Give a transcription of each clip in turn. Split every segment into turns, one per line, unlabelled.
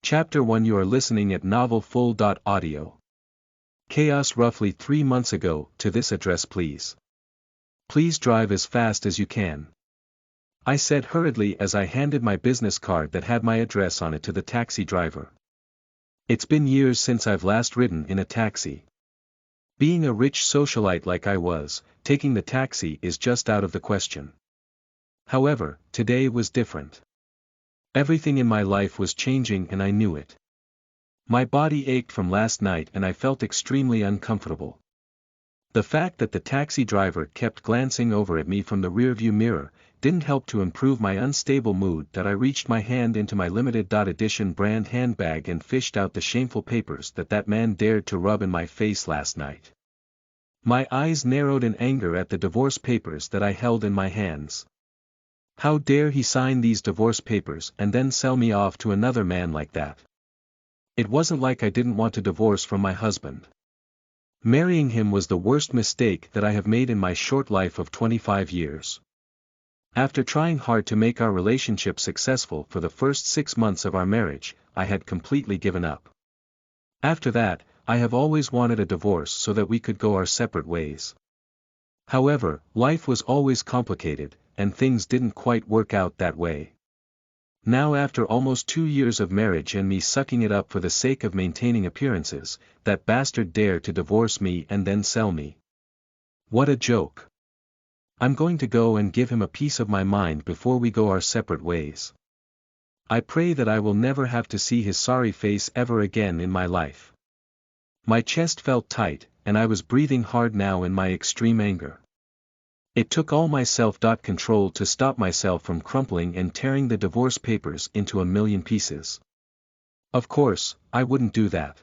Chapter 1. You are listening at Novel Full. Audio. Chaos. Roughly 3 months ago. To this address please. Please drive as fast as you can. I said hurriedly as I handed my business card that had my address on it to the taxi driver. It's been years since I've last ridden in a taxi. Being a rich socialite like I was, taking the taxi is just out of the question. However, today was different. Everything in my life was changing and I knew it. My body ached from last night and I felt extremely uncomfortable. The fact that the taxi driver kept glancing over at me from the rearview mirror didn't help to improve my unstable mood. That I reached my hand into my limited edition brand handbag and fished out the shameful papers that man dared to rub in my face last night. My eyes narrowed in anger at the divorce papers that I held in my hands. How dare he sign these divorce papers and then sell me off to another man like that? It wasn't like I didn't want to divorce from my husband. Marrying him was the worst mistake that I have made in my short life of 25 years. After trying hard to make our relationship successful for the first 6 months of our marriage, I had completely given up. After that, I have always wanted a divorce so that we could go our separate ways. However, life was always complicated, and things didn't quite work out that way. Now after almost 2 years of marriage and me sucking it up for the sake of maintaining appearances, that bastard dared to divorce me and then sell me. What a joke. I'm going to go and give him a piece of my mind before we go our separate ways. I pray that I will never have to see his sorry face ever again in my life. My chest felt tight, and I was breathing hard now in my extreme anger. It took all my self-control to stop myself from crumpling and tearing the divorce papers into a million pieces. Of course, I wouldn't do that.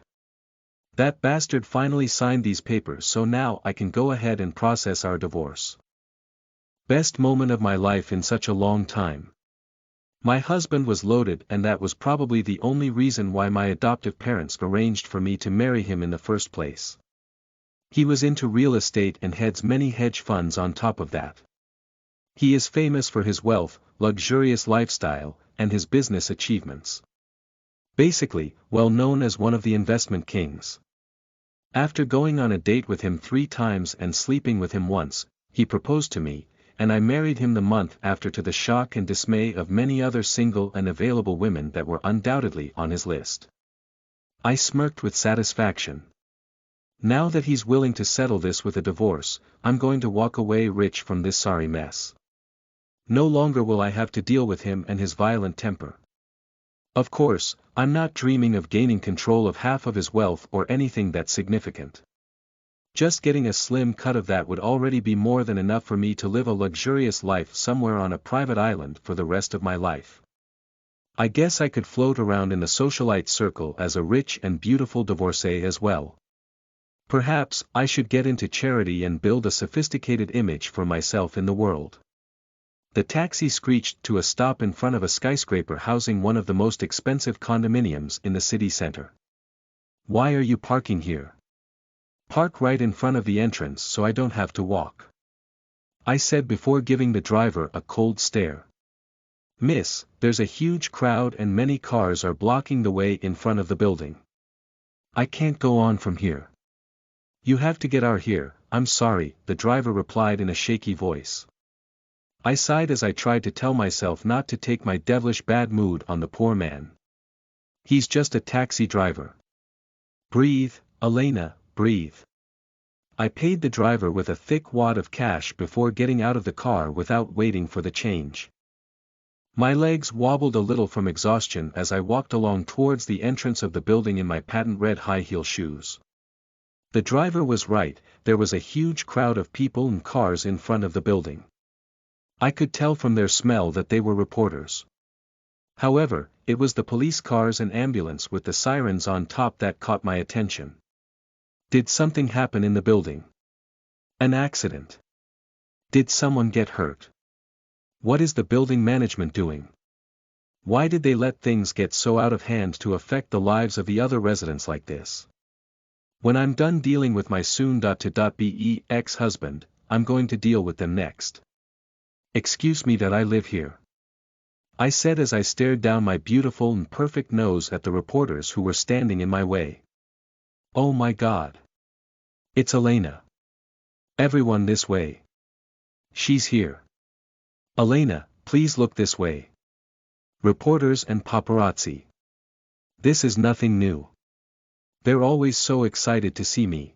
That bastard finally signed these papers, so now I can go ahead and process our divorce. Best moment of my life in such a long time. My husband was loaded, and that was probably the only reason why my adoptive parents arranged for me to marry him in the first place. He was into real estate and heads many hedge funds on top of that. He is famous for his wealth, luxurious lifestyle, and his business achievements. Basically, well known as one of the investment kings. After going on a date with him 3 times and sleeping with him once, he proposed to me, and I married him the month after, to the shock and dismay of many other single and available women that were undoubtedly on his list. I smirked with satisfaction. Now that he's willing to settle this with a divorce, I'm going to walk away rich from this sorry mess. No longer will I have to deal with him and his violent temper. Of course, I'm not dreaming of gaining control of half of his wealth or anything that's significant. Just getting a slim cut of that would already be more than enough for me to live a luxurious life somewhere on a private island for the rest of my life. I guess I could float around in the socialite circle as a rich and beautiful divorcee as well. Perhaps I should get into charity and build a sophisticated image for myself in the world. The taxi screeched to a stop in front of a skyscraper housing one of the most expensive condominiums in the city center. Why are you parking here? Park right in front of the entrance so I don't have to walk, I said before giving the driver a cold stare. Miss, there's a huge crowd and many cars are blocking the way in front of the building. I can't go on from here. You have to get out here. I'm sorry, the driver replied in a shaky voice. I sighed as I tried to tell myself not to take my devilish bad mood on the poor man. He's just a taxi driver. Breathe, Elena, breathe. I paid the driver with a thick wad of cash before getting out of the car without waiting for the change. My legs wobbled a little from exhaustion as I walked along towards the entrance of the building in my patent red high-heel shoes. The driver was right, there was a huge crowd of people and cars in front of the building. I could tell from their smell that they were reporters. However, it was the police cars and ambulance with the sirens on top that caught my attention. Did something happen in the building? An accident? Did someone get hurt? What is the building management doing? Why did they let things get so out of hand to affect the lives of the other residents like this? When I'm done dealing with my soon-to-be ex-husband, I'm going to deal with them next. Excuse me that I live here. I said as I stared down my beautiful and perfect nose at the reporters who were standing in my way. Oh my God. It's Elena. Everyone this way. She's here. Elena, please look this way. Reporters and paparazzi. This is nothing new. They're always so excited to see me.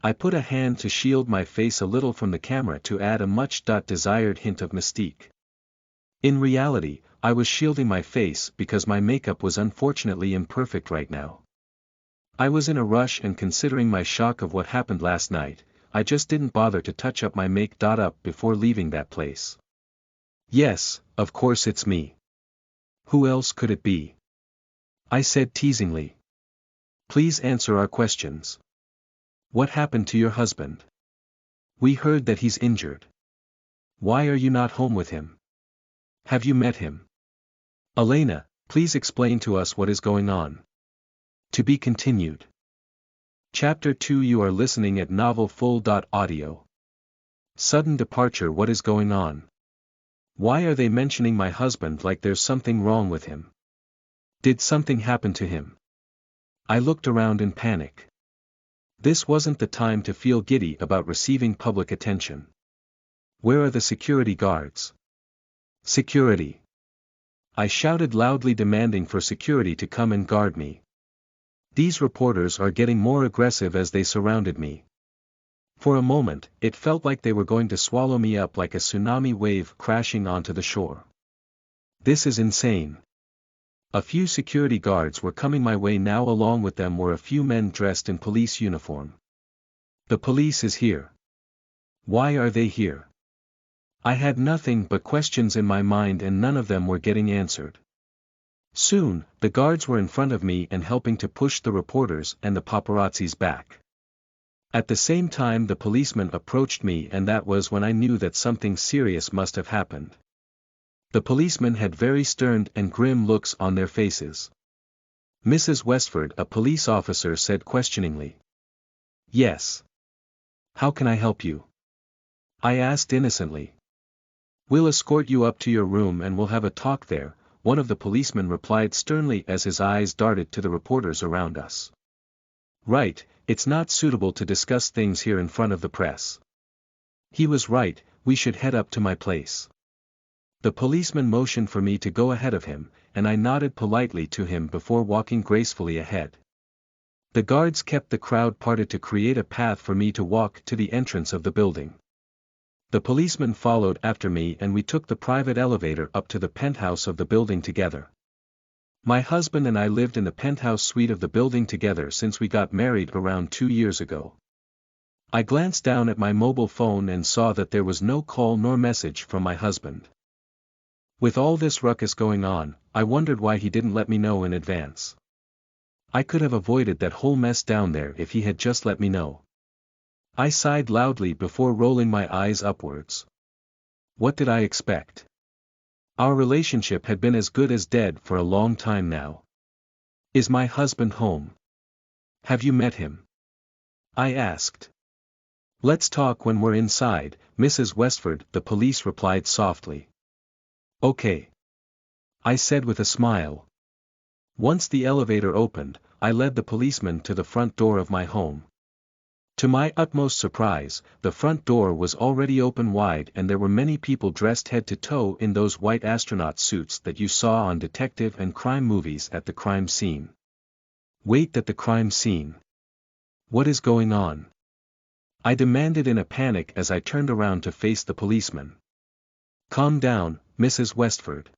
I put a hand to shield my face a little from the camera to add a much-desired hint of mystique. In reality, I was shielding my face because my makeup was unfortunately imperfect right now. I was in a rush, and considering my shock of what happened last night, I just didn't bother to touch up my make-up before leaving that place. Yes, of course it's me. Who else could it be? I said teasingly. Please answer our questions. What happened to your husband? We heard that he's injured. Why are you not home with him? Have you met him? Elena, please explain to us what is going on. To be continued. Chapter 2. You are listening at novelfull.audio. Sudden departure. What is going on? Why are they mentioning my husband like there's something wrong with him? Did something happen to him? I looked around in panic. This wasn't the time to feel giddy about receiving public attention. Where are the security guards? Security! I shouted loudly, demanding for security to come and guard me. These reporters are getting more aggressive as they surrounded me. For a moment, it felt like they were going to swallow me up like a tsunami wave crashing onto the shore. This is insane. A few security guards were coming my way now. Along with them were a few men dressed in police uniform. The police is here. Why are they here? I had nothing but questions in my mind, and none of them were getting answered. Soon, the guards were in front of me and helping to push the reporters and the paparazzis back. At the same time, the policeman approached me, and that was when I knew that something serious must have happened. The policemen had very stern and grim looks on their faces. Mrs. Westford, a police officer, said questioningly. Yes. How can I help you? I asked innocently. We'll escort you up to your room and we'll have a talk there, one of the policemen replied sternly as his eyes darted to the reporters around us. Right, it's not suitable to discuss things here in front of the press. He was right, we should head up to my place. The policeman motioned for me to go ahead of him, and I nodded politely to him before walking gracefully ahead. The guards kept the crowd parted to create a path for me to walk to the entrance of the building. The policeman followed after me, and we took the private elevator up to the penthouse of the building together. My husband and I lived in the penthouse suite of the building together since we got married around 2 years ago. I glanced down at my mobile phone and saw that there was no call nor message from my husband. With all this ruckus going on, I wondered why he didn't let me know in advance. I could have avoided that whole mess down there if he had just let me know. I sighed loudly before rolling my eyes upwards. What did I expect? Our relationship had been as good as dead for a long time now. Is my husband home? Have you met him? I asked. Let's talk when we're inside, Mrs. Westford, the police replied softly. Okay. I said with a smile. Once the elevator opened, I led the policeman to the front door of my home. To my utmost surprise, the front door was already open wide, and there were many people dressed head to toe in those white astronaut suits that you saw on detective and crime movies at the crime scene. Wait, at the crime scene? What is going on? I demanded in a panic as I turned around to face the policeman. Calm down, Mrs. Westford.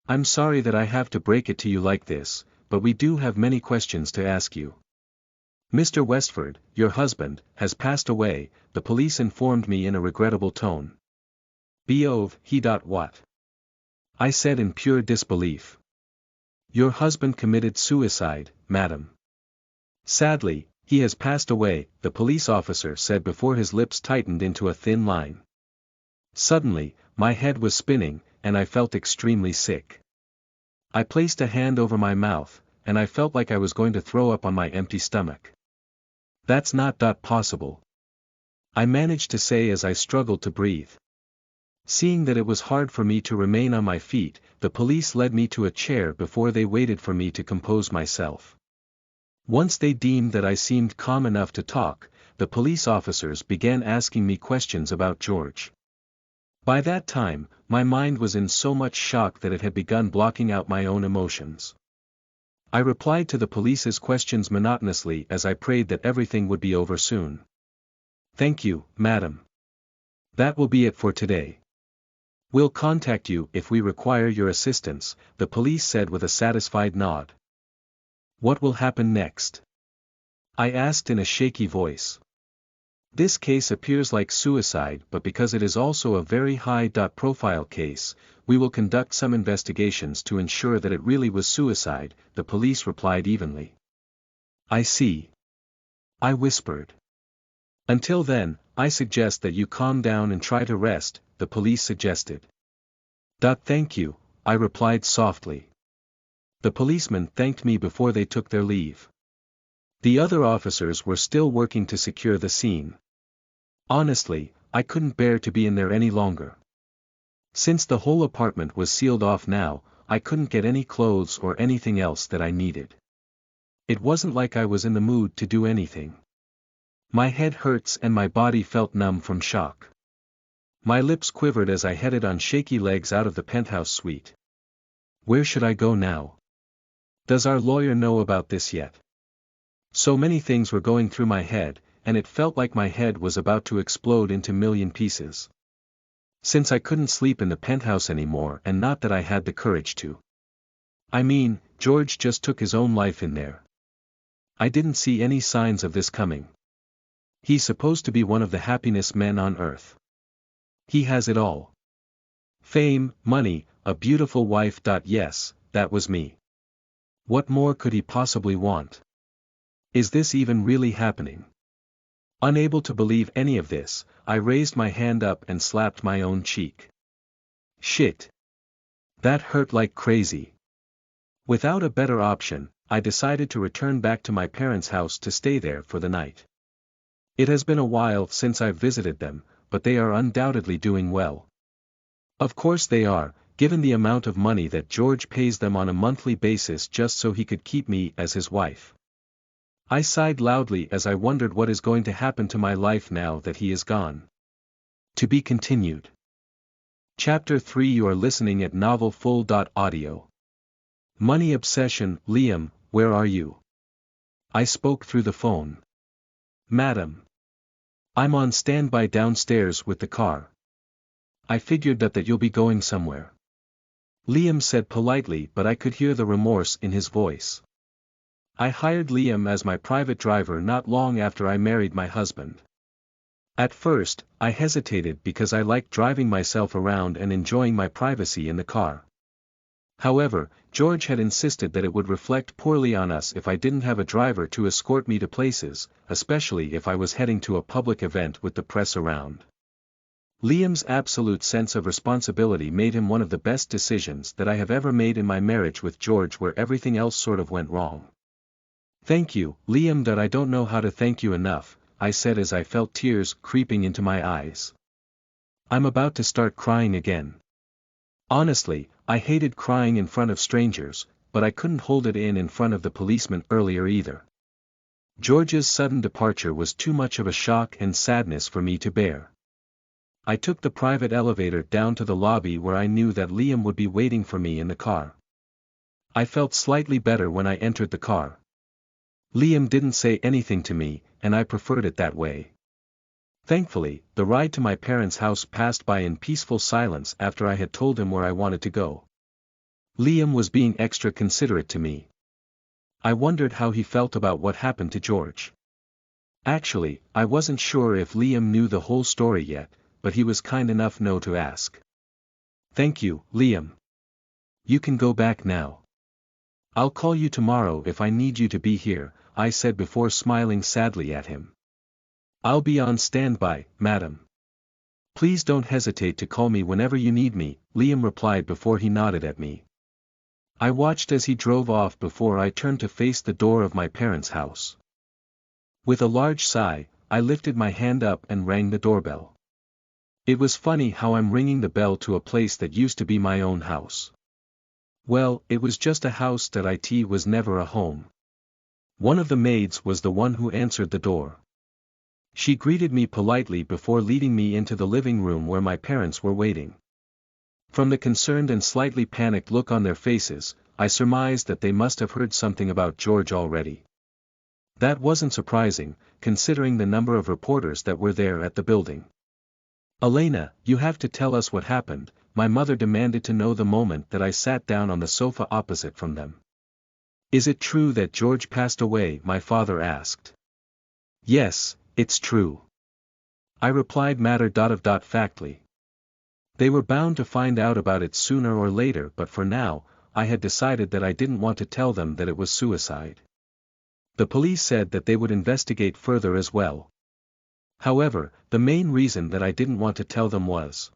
I'm sorry that I have to break it to you like this, but we do have many questions to ask you. Mr. Westford, your husband, has passed away, the police informed me in a regrettable tone. What? I said in pure disbelief. Your husband committed suicide, madam. Sadly, he has passed away, the police officer said before his lips tightened into a thin line. Suddenly, my head was spinning, and I felt extremely sick. I placed a hand over my mouth, and I felt like I was going to throw up on my empty stomach. That's not possible. I managed to say as I struggled to breathe. Seeing that it was hard for me to remain on my feet, the police led me to a chair before they waited for me to compose myself. Once they deemed that I seemed calm enough to talk, the police officers began asking me questions about George. By that time, my mind was in so much shock that it had begun blocking out my own emotions. I replied to the police's questions monotonously as I prayed that everything would be over soon. "Thank you, madam. That will be it for today. We'll contact you if we require your assistance," the police said with a satisfied nod. "What will happen next?" I asked in a shaky voice. "This case appears like suicide, but because it is also a very high-profile case, we will conduct some investigations to ensure that it really was suicide," the police replied evenly. "I see," I whispered. "Until then, I suggest that you calm down and try to rest," the police suggested. "Thank you," I replied softly. The policemen thanked me before they took their leave. The other officers were still working to secure the scene. Honestly, I couldn't bear to be in there any longer. Since the whole apartment was sealed off now, I couldn't get any clothes or anything else that I needed. It wasn't like I was in the mood to do anything. My head hurts and my body felt numb from shock. My lips quivered as I headed on shaky legs out of the penthouse suite. Where should I go now? Does our lawyer know about this yet? So many things were going through my head, and it felt like my head was about to explode into million pieces. Since I couldn't sleep in the penthouse anymore, and not that I had the courage to. I mean, George just took his own life in there. I didn't see any signs of this coming. He's supposed to be one of the happiest men on earth. He has it all. Fame, money, a beautiful wife. Yes, that was me. What more could he possibly want? Is this even really happening? Unable to believe any of this, I raised my hand up and slapped my own cheek. Shit. That hurt like crazy. Without a better option, I decided to return back to my parents' house to stay there for the night. It has been a while since I've visited them, but they are undoubtedly doing well. Of course they are, given the amount of money that George pays them on a monthly basis just so he could keep me as his wife. I sighed loudly as I wondered what is going to happen to my life now that he is gone. To be continued. Chapter 3. You are listening at NovelFull.audio. Money obsession. Liam, where are you? I spoke through the phone. Madam. I'm on standby downstairs with the car. I figured that you'll be going somewhere. Liam said politely, but I could hear the remorse in his voice. I hired Liam as my private driver not long after I married my husband. At first, I hesitated because I liked driving myself around and enjoying my privacy in the car. However, George had insisted that it would reflect poorly on us if I didn't have a driver to escort me to places, especially if I was heading to a public event with the press around. Liam's absolute sense of responsibility made him one of the best decisions that I have ever made in my marriage with George, where everything else sort of went wrong. Thank you, Liam. I don't know how to thank you enough, I said as I felt tears creeping into my eyes. I'm about to start crying again. Honestly, I hated crying in front of strangers, but I couldn't hold it in front of the policeman earlier either. George's sudden departure was too much of a shock and sadness for me to bear. I took the private elevator down to the lobby where I knew that Liam would be waiting for me in the car. I felt slightly better when I entered the car. Liam didn't say anything to me, and I preferred it that way. Thankfully, the ride to my parents' house passed by in peaceful silence after I had told him where I wanted to go. Liam was being extra considerate to me. I wondered how he felt about what happened to George. Actually, I wasn't sure if Liam knew the whole story yet, but he was kind enough to ask. Thank you, Liam. You can go back now. I'll call you tomorrow if I need you to be here, I said before smiling sadly at him. I'll be on standby, madam. Please don't hesitate to call me whenever you need me, Liam replied before he nodded at me. I watched as he drove off before I turned to face the door of my parents' house. With a large sigh, I lifted my hand up and rang the doorbell. It was funny how I'm ringing the bell to a place that used to be my own house. Well, it was just a house that it was never a home. One of the maids was the one who answered the door. She greeted me politely before leading me into the living room where my parents were waiting. From the concerned and slightly panicked look on their faces, I surmised that they must have heard something about George already. That wasn't surprising, considering the number of reporters that were there at the building. "Elena, you have to tell us what happened," my mother demanded to know the moment that I sat down on the sofa opposite from them. "Is it true that George passed away?" my father asked. "Yes, it's true," I replied matter-of-factly. They were bound to find out about it sooner or later, but for now, I had decided that I didn't want to tell them that it was suicide. The police said that they would investigate further as well. However, the main reason that I didn't want to tell them was,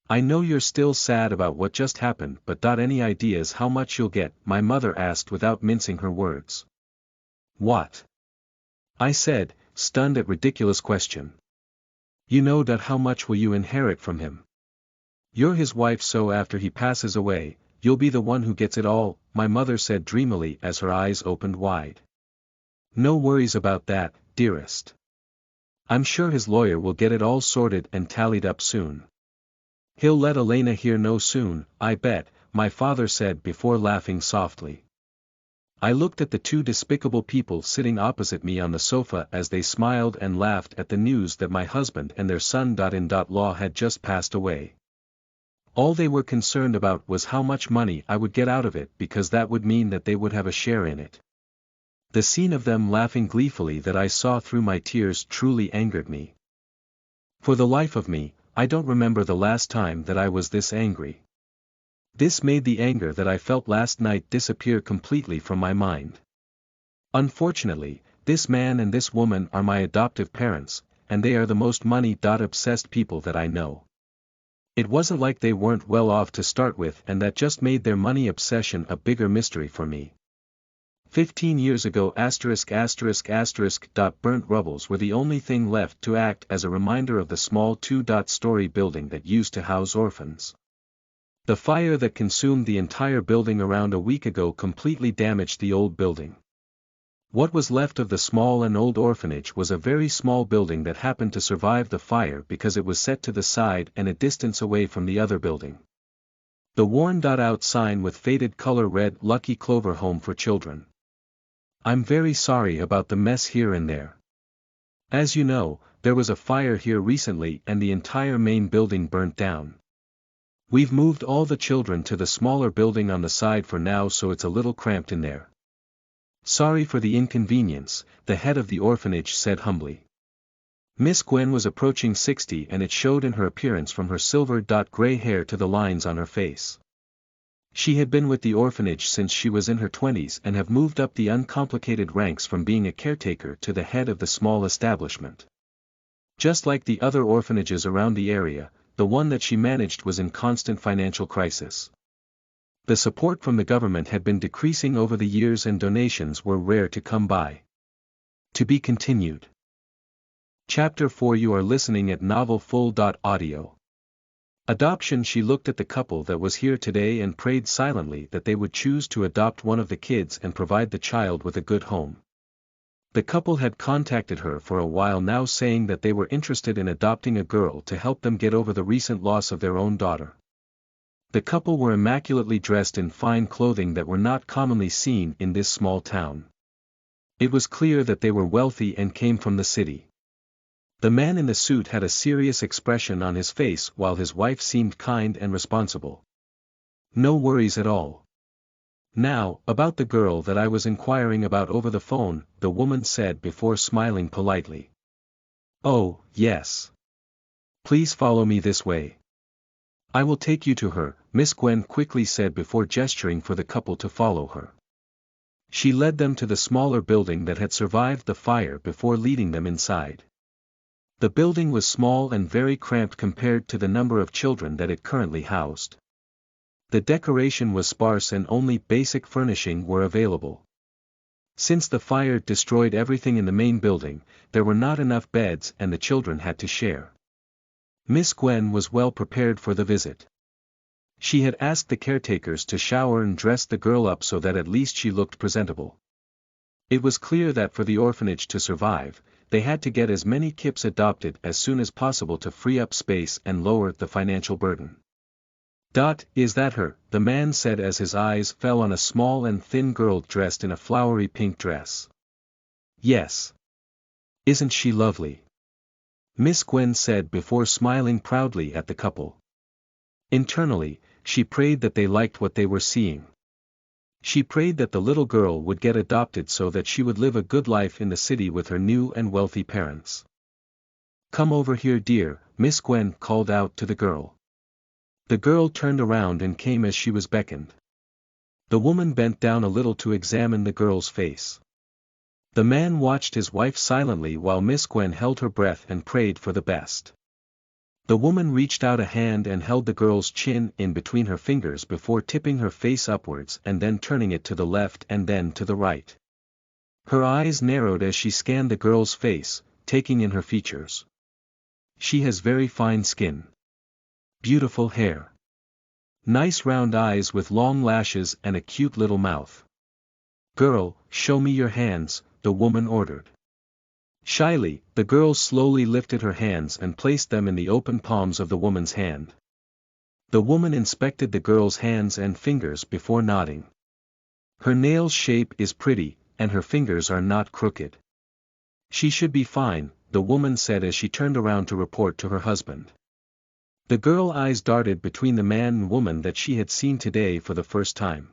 "I know you're still sad about what just happened, but any ideas how much you'll get?" my mother asked without mincing her words. "What?" I said, stunned at ridiculous question. "You know that how much will you inherit from him? You're his wife, so after he passes away, you'll be the one who gets it all," my mother said dreamily as her eyes opened wide. "No worries about that, dearest. I'm sure his lawyer will get it all sorted and tallied up soon. He'll let Elena here know soon, I bet," my father said before laughing softly. I looked at the two despicable people sitting opposite me on the sofa as they smiled and laughed at the news that my husband and their son-in-law had just passed away. All they were concerned about was how much money I would get out of it, because that would mean that they would have a share in it. The scene of them laughing gleefully that I saw through my tears truly angered me. For the life of me, I don't remember the last time that I was this angry. This made the anger that I felt last night disappear completely from my mind. Unfortunately, this man and this woman are my adoptive parents, and they are the most money-obsessed people that I know. It wasn't like they weren't well off to start with, and that just made their money obsession a bigger mystery for me. 15 years ago burnt rubbles were the only thing left to act as a reminder of the small two-story building that used to house orphans. The fire that consumed the entire building around a week ago completely damaged the old building. What was left of the small and old orphanage was a very small building that happened to survive the fire because it was set to the side and a distance away from the other building. The worn-out sign with faded color read "Lucky Clover Home for Children." I'm very sorry about the mess here and there. As you know, there was a fire here recently and the entire main building burnt down. We've moved all the children to the smaller building on the side for now, so it's a little cramped in there. Sorry for the inconvenience, the head of the orphanage said humbly. Miss Gwen was approaching 60 and it showed in her appearance from her silver-gray hair to the lines on her face. She had been with the orphanage since she was in her 20s and have moved up the uncomplicated ranks from being a caretaker to the head of the small establishment. Just like the other orphanages around the area, the one that she managed was in constant financial crisis. The support from the government had been decreasing over the years and donations were rare to come by. To be continued. Chapter 4. You are listening at novelfull.audio. Adoption. She looked at the couple that was here today and prayed silently that they would choose to adopt one of the kids and provide the child with a good home. The couple had contacted her for a while now, saying that they were interested in adopting a girl to help them get over the recent loss of their own daughter. The couple were immaculately dressed in fine clothing that were not commonly seen in this small town. It was clear that they were wealthy and came from the city. The man in the suit had a serious expression on his face while his wife seemed kind and responsible. No worries at all. Now, about the girl that I was inquiring about over the phone, the woman said before smiling politely. Oh, yes. Please follow me this way. I will take you to her, Miss Gwen quickly said before gesturing for the couple to follow her. She led them to the smaller building that had survived the fire before leading them inside. The building was small and very cramped compared to the number of children that it currently housed. The decoration was sparse and only basic furnishing were available. Since the fire destroyed everything in the main building, there were not enough beds and the children had to share. Miss Gwen was well prepared for the visit. She had asked the caretakers to shower and dress the girl up so that at least she looked presentable. It was clear that for the orphanage to survive, they had to get as many kids adopted as soon as possible to free up space and lower the financial burden. Is that her?" the man said as his eyes fell on a small and thin girl dressed in a flowery pink dress. "Yes. Isn't she lovely?" Miss Gwen said before smiling proudly at the couple. Internally, she prayed that they liked what they were seeing. She prayed that the little girl would get adopted so that she would live a good life in the city with her new and wealthy parents. "Come over here, dear," Miss Gwen called out to the girl. The girl turned around and came as she was beckoned. The woman bent down a little to examine the girl's face. The man watched his wife silently while Miss Gwen held her breath and prayed for the best. The woman reached out a hand and held the girl's chin in between her fingers before tipping her face upwards and then turning it to the left and then to the right. Her eyes narrowed as she scanned the girl's face, taking in her features. "She has very fine skin. Beautiful hair. Nice round eyes with long lashes and a cute little mouth." "Girl, show me your hands," the woman ordered. Shyly, the girl slowly lifted her hands and placed them in the open palms of the woman's hand. The woman inspected the girl's hands and fingers before nodding. "Her nail shape is pretty, and her fingers are not crooked. She should be fine," the woman said as she turned around to report to her husband. The girl's eyes darted between the man and woman that she had seen today for the first time.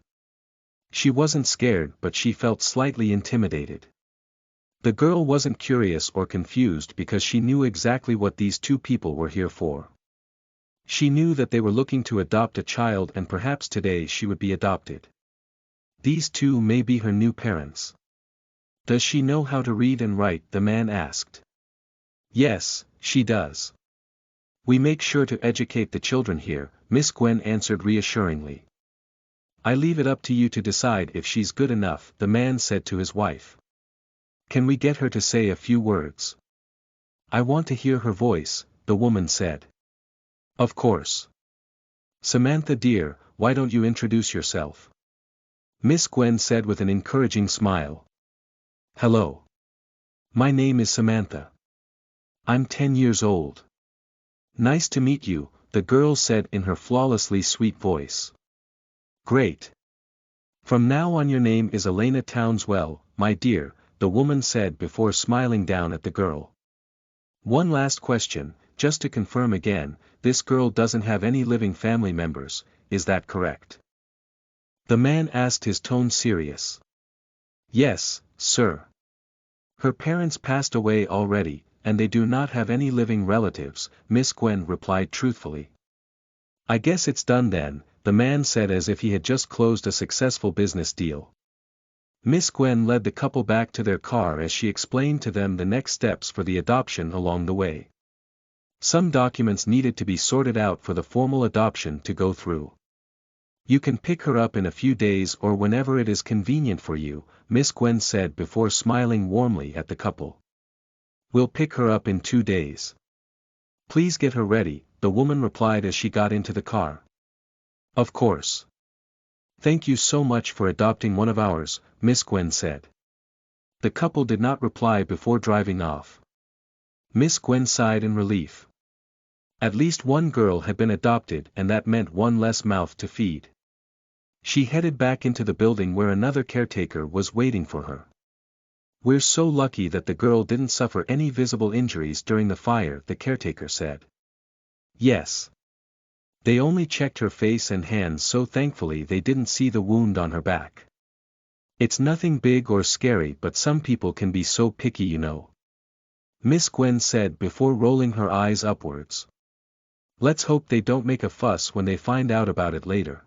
She wasn't scared but she felt slightly intimidated. The girl wasn't curious or confused because she knew exactly what these two people were here for. She knew that they were looking to adopt a child and perhaps today she would be adopted. These two may be her new parents. "Does she know how to read and write?" the man asked. "Yes, she does. We make sure to educate the children here," Miss Gwen answered reassuringly. "I leave it up to you to decide if she's good enough," the man said to his wife. "Can we get her to say a few words?" "I want to hear her voice," the woman said. "Of course. Samantha dear, why don't you introduce yourself?" Miss Gwen said with an encouraging smile. "Hello. My name is Samantha. I'm 10 years old." "Nice to meet you," the girl said in her flawlessly sweet voice. "Great. From now on your name is Elena Townswell, my dear," the woman said before smiling down at the girl. "One last question, just to confirm again, this girl doesn't have any living family members, is that correct?" The man asked, his tone serious. "Yes, sir. Her parents passed away already, and they do not have any living relatives," Miss Gwen replied truthfully. "I guess it's done then," the man said as if he had just closed a successful business deal. Miss Gwen led the couple back to their car as she explained to them the next steps for the adoption along the way. Some documents needed to be sorted out for the formal adoption to go through. "You can pick her up in a few days or whenever it is convenient for you," Miss Gwen said before smiling warmly at the couple. "We'll pick her up in 2 days. Please get her ready," the woman replied as she got into the car. "Of course. Thank you so much for adopting one of ours," Miss Gwen said. The couple did not reply before driving off. Miss Gwen sighed in relief. At least one girl had been adopted and that meant one less mouth to feed. She headed back into the building where another caretaker was waiting for her. "We're so lucky that the girl didn't suffer any visible injuries during the fire," the caretaker said. "Yes. They only checked her face and hands, so thankfully they didn't see the wound on her back. It's nothing big or scary, but some people can be so picky, you know," Miss Gwen said before rolling her eyes upwards. "Let's hope they don't make a fuss when they find out about it later."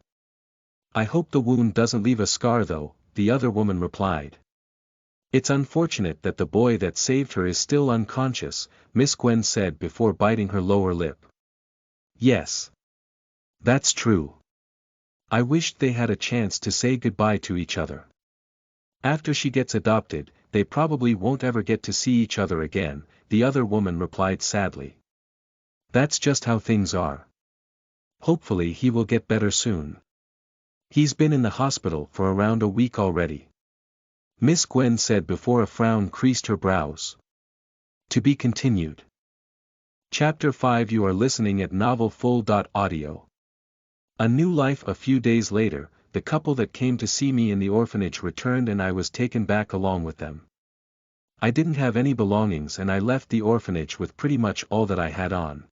"I hope the wound doesn't leave a scar though," the other woman replied. "It's unfortunate that the boy that saved her is still unconscious," Miss Gwen said before biting her lower lip. "Yes. That's true. I wished they had a chance to say goodbye to each other. After she gets adopted, they probably won't ever get to see each other again," the other woman replied sadly. That's just how things are. Hopefully he will get better soon. He's been in the hospital for around a week already. Miss Gwen said before a frown creased her brows. To be continued. Chapter 5. You are listening at NovelFull.audio. A new life. A few days later, the couple that came to see me in the orphanage returned and I was taken back along with them. I didn't have any belongings and I left the orphanage with pretty much all that I had on.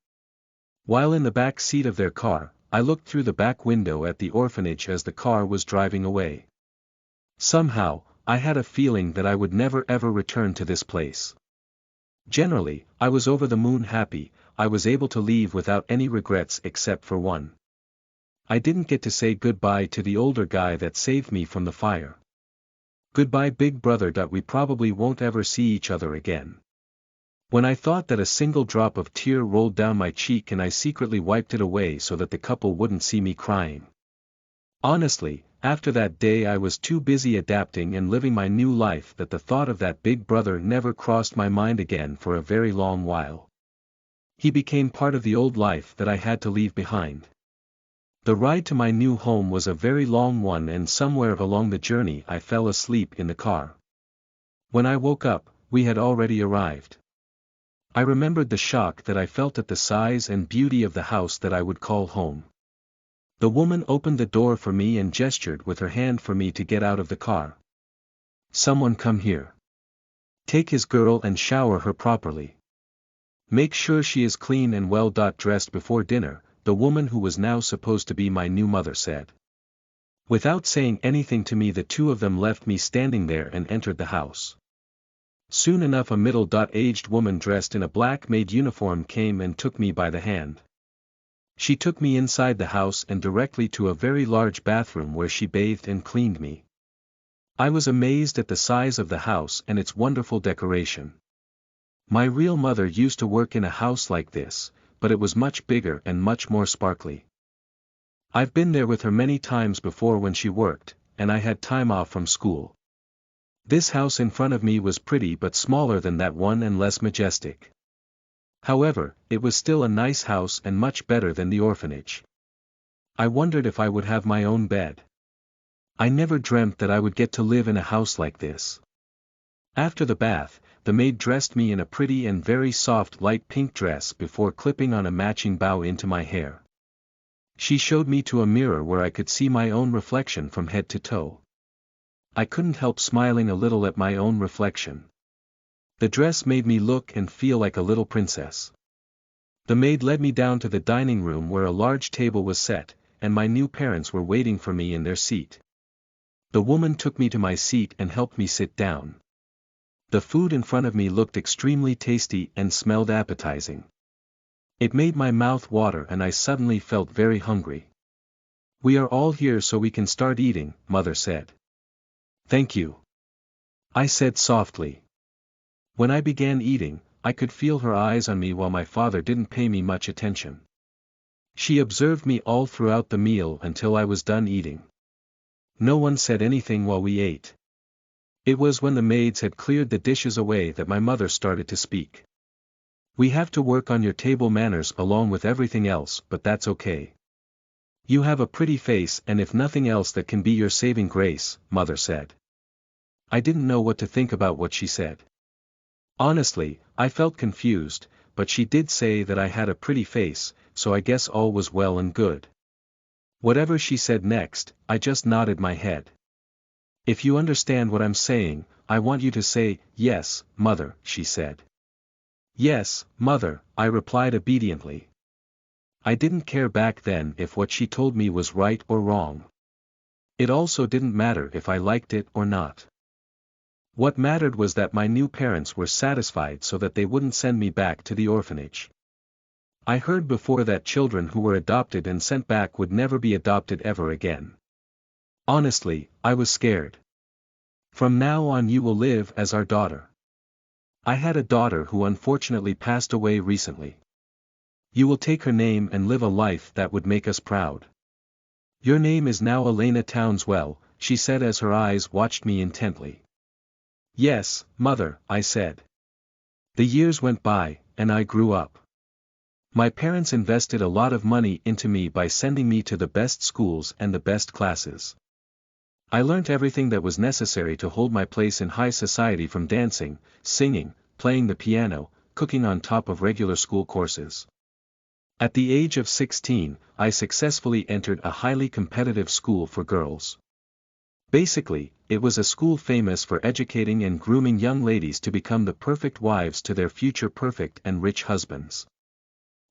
While in the back seat of their car, I looked through the back window at the orphanage as the car was driving away. Somehow, I had a feeling that I would never ever return to this place. Generally, I was over the moon happy. I was able to leave without any regrets except for one. I didn't get to say goodbye to the older guy that saved me from the fire. Goodbye, big brother. We probably won't ever see each other again. When I thought that, a single drop of tear rolled down my cheek and I secretly wiped it away so that the couple wouldn't see me crying. Honestly, after that day I was too busy adapting and living my new life that the thought of that big brother never crossed my mind again for a very long while. He became part of the old life that I had to leave behind. The ride to my new home was a very long one and somewhere along the journey I fell asleep in the car. When I woke up, we had already arrived. I remembered the shock that I felt at the size and beauty of the house that I would call home. The woman opened the door for me and gestured with her hand for me to get out of the car. Someone come here. Take his girl and shower her properly. Make sure she is clean and well dressed before dinner, the woman who was now supposed to be my new mother said. Without saying anything to me, the two of them left me standing there and entered the house. Soon enough a middle-aged woman dressed in a black maid uniform came and took me by the hand. She took me inside the house and directly to a very large bathroom where she bathed and cleaned me. I was amazed at the size of the house and its wonderful decoration. My real mother used to work in a house like this, but it was much bigger and much more sparkly. I've been there with her many times before when she worked, and I had time off from school. This house in front of me was pretty but smaller than that one and less majestic. However, it was still a nice house and much better than the orphanage. I wondered if I would have my own bed. I never dreamt that I would get to live in a house like this. After the bath, the maid dressed me in a pretty and very soft light pink dress before clipping on a matching bow into my hair. She showed me to a mirror where I could see my own reflection from head to toe. I couldn't help smiling a little at my own reflection. The dress made me look and feel like a little princess. The maid led me down to the dining room where a large table was set, and my new parents were waiting for me in their seat. The woman took me to my seat and helped me sit down. The food in front of me looked extremely tasty and smelled appetizing. It made my mouth water and I suddenly felt very hungry. We are all here so we can start eating, Mother said. Thank you, I said softly. When I began eating, I could feel her eyes on me while my father didn't pay me much attention. She observed me all throughout the meal until I was done eating. No one said anything while we ate. It was when the maids had cleared the dishes away that my mother started to speak. We have to work on your table manners along with everything else, but that's okay. You have a pretty face and if nothing else that can be your saving grace, Mother said. I didn't know what to think about what she said. Honestly, I felt confused, but she did say that I had a pretty face, so I guess all was well and good. Whatever she said next, I just nodded my head. If you understand what I'm saying, I want you to say, yes, Mother, she said. Yes, Mother, I replied obediently. I didn't care back then if what she told me was right or wrong. It also didn't matter if I liked it or not. What mattered was that my new parents were satisfied so that they wouldn't send me back to the orphanage. I heard before that children who were adopted and sent back would never be adopted ever again. Honestly, I was scared. From now on you will live as our daughter. I had a daughter who unfortunately passed away recently. You will take her name and live a life that would make us proud. Your name is now Elena Townswell, she said as her eyes watched me intently. Yes, Mother, I said. The years went by, and I grew up. My parents invested a lot of money into me by sending me to the best schools and the best classes. I learnt everything that was necessary to hold my place in high society, from dancing, singing, playing the piano, cooking on top of regular school courses. At the age of 16, I successfully entered a highly competitive school for girls. Basically, it was a school famous for educating and grooming young ladies to become the perfect wives to their future perfect and rich husbands.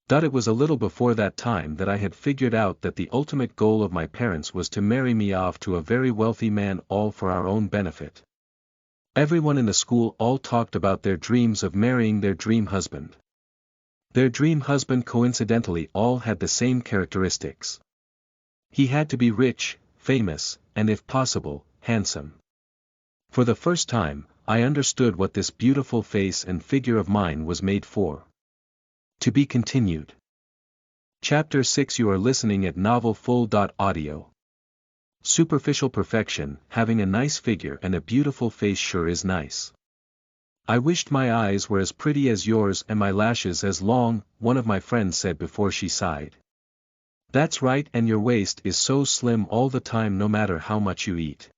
It was a little before that time that I had figured out that the ultimate goal of my parents was to marry me off to a very wealthy man, all for our own benefit. Everyone in the school all talked about their dreams of marrying their dream husband. Their dream husband coincidentally all had the same characteristics. He had to be rich, famous, and if possible, handsome. For the first time, I understood what this beautiful face and figure of mine was made for. To be continued. Chapter 6. You are listening at NovelFull.audio. Superficial perfection. Having a nice figure and a beautiful face sure is nice. I wished my eyes were as pretty as yours and my lashes as long, one of my friends said before she sighed. That's right, and your waist is so slim all the time no matter how much you eat.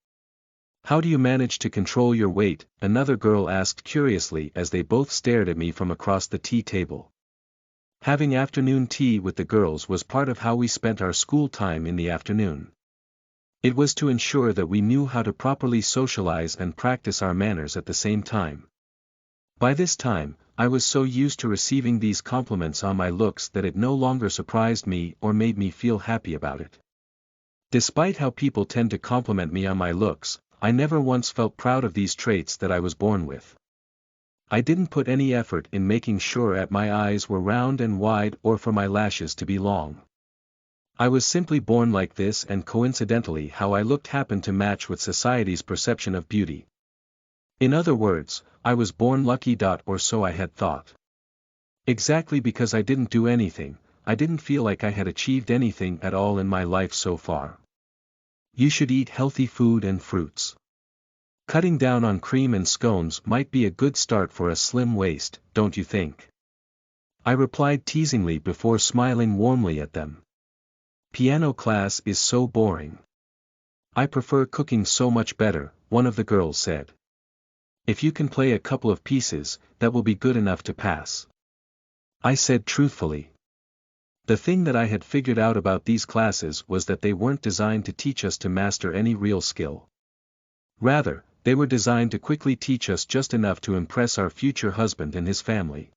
How do you manage to control your weight? Another girl asked curiously as they both stared at me from across the tea table. Having afternoon tea with the girls was part of how we spent our school time in the afternoon. It was to ensure that we knew how to properly socialize and practice our manners at the same time. By this time, I was so used to receiving these compliments on my looks that it no longer surprised me or made me feel happy about it. Despite how people tend to compliment me on my looks, I never once felt proud of these traits that I was born with. I didn't put any effort in making sure that my eyes were round and wide or for my lashes to be long. I was simply born like this, and coincidentally how I looked happened to match with society's perception of beauty. In other words, I was born lucky. Or so I had thought. Exactly, because I didn't do anything, I didn't feel like I had achieved anything at all in my life so far. You should eat healthy food and fruits. Cutting down on cream and scones might be a good start for a slim waist, don't you think? I replied teasingly before smiling warmly at them. Piano class is so boring. I prefer cooking so much better, one of the girls said. If you can play a couple of pieces, that will be good enough to pass. I said truthfully. The thing that I had figured out about these classes was that they weren't designed to teach us to master any real skill. Rather, they were designed to quickly teach us just enough to impress our future husband and his family.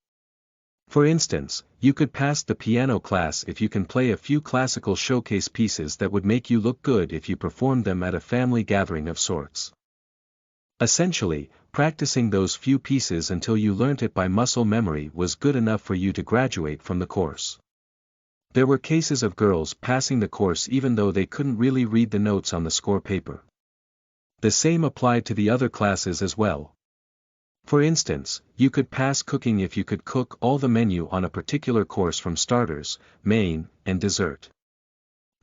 For instance, you could pass the piano class if you can play a few classical showcase pieces that would make you look good if you performed them at a family gathering of sorts. Essentially, practicing those few pieces until you learnt it by muscle memory was good enough for you to graduate from the course. There were cases of girls passing the course even though they couldn't really read the notes on the score paper. The same applied to the other classes as well. For instance, you could pass cooking if you could cook all the menu on a particular course from starters, main, and dessert.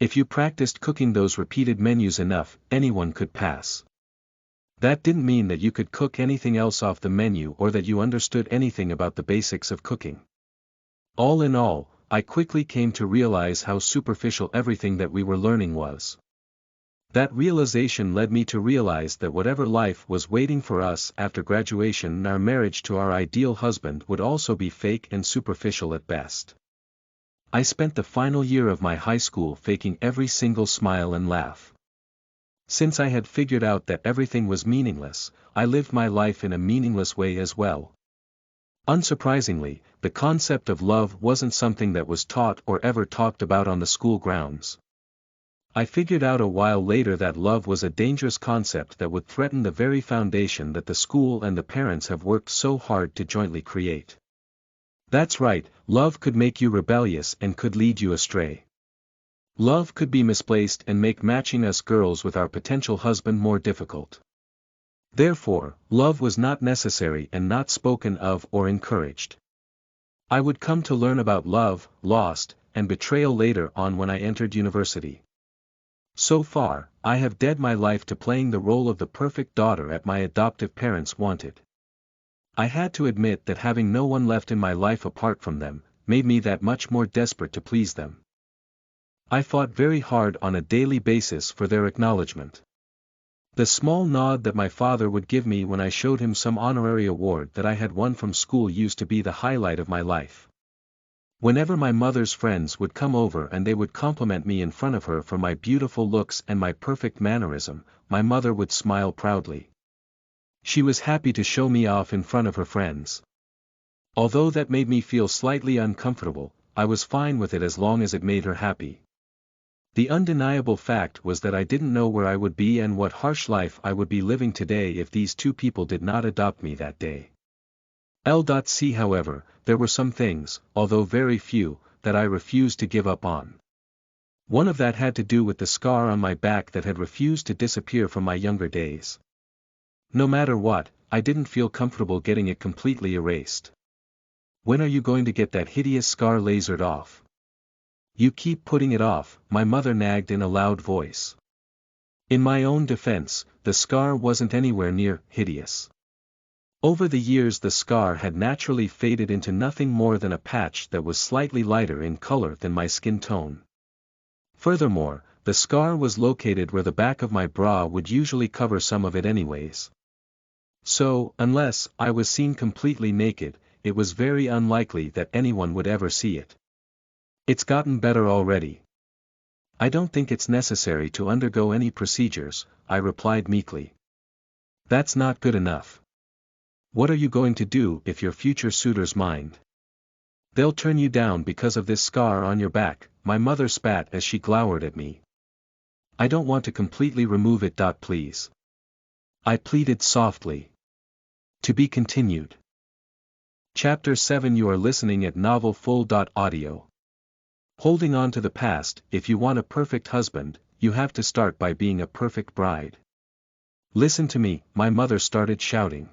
If you practiced cooking those repeated menus enough, anyone could pass. That didn't mean that you could cook anything else off the menu or that you understood anything about the basics of cooking. All in all, I quickly came to realize how superficial everything that we were learning was. That realization led me to realize that whatever life was waiting for us after graduation and our marriage to our ideal husband would also be fake and superficial at best. I spent the final year of my high school faking every single smile and laugh. Since I had figured out that everything was meaningless, I lived my life in a meaningless way as well. Unsurprisingly, the concept of love wasn't something that was taught or ever talked about on the school grounds. I figured out a while later that love was a dangerous concept that would threaten the very foundation that the school and the parents have worked so hard to jointly create. That's right, love could make you rebellious and could lead you astray. Love could be misplaced and make matching us girls with our potential husband more difficult. Therefore, love was not necessary and not spoken of or encouraged. I would come to learn about love, lost, and betrayal later on when I entered university. So far, I have dedicated my life to playing the role of the perfect daughter that my adoptive parents wanted. I had to admit that having no one left in my life apart from them, made me that much more desperate to please them. I fought very hard on a daily basis for their acknowledgement. The small nod that my father would give me when I showed him some honorary award that I had won from school used to be the highlight of my life. Whenever my mother's friends would come over and they would compliment me in front of her for my beautiful looks and my perfect mannerism, my mother would smile proudly. She was happy to show me off in front of her friends. Although that made me feel slightly uncomfortable, I was fine with it as long as it made her happy. The undeniable fact was that I didn't know where I would be and what harsh life I would be living today if these two people did not adopt me that day. L.C. However, there were some things, although very few, that I refused to give up on. One of that had to do with the scar on my back that had refused to disappear from my younger days. No matter what, I didn't feel comfortable getting it completely erased. When are you going to get that hideous scar lasered off? You keep putting it off, my mother nagged in a loud voice. In my own defense, the scar wasn't anywhere near hideous. Over the years the scar had naturally faded into nothing more than a patch that was slightly lighter in color than my skin tone. Furthermore, the scar was located where the back of my bra would usually cover some of it anyways. So, unless I was seen completely naked, it was very unlikely that anyone would ever see it. It's gotten better already. I don't think it's necessary to undergo any procedures, I replied meekly. That's not good enough. What are you going to do if your future suitors mind? They'll turn you down because of this scar on your back, my mother spat as she glowered at me. I don't want to completely remove it. Please. I pleaded softly. To be continued. Chapter 7. You are listening at NovelFull.audio. Holding on to the past. If you want a perfect husband, you have to start by being a perfect bride. Listen to me, my mother started shouting.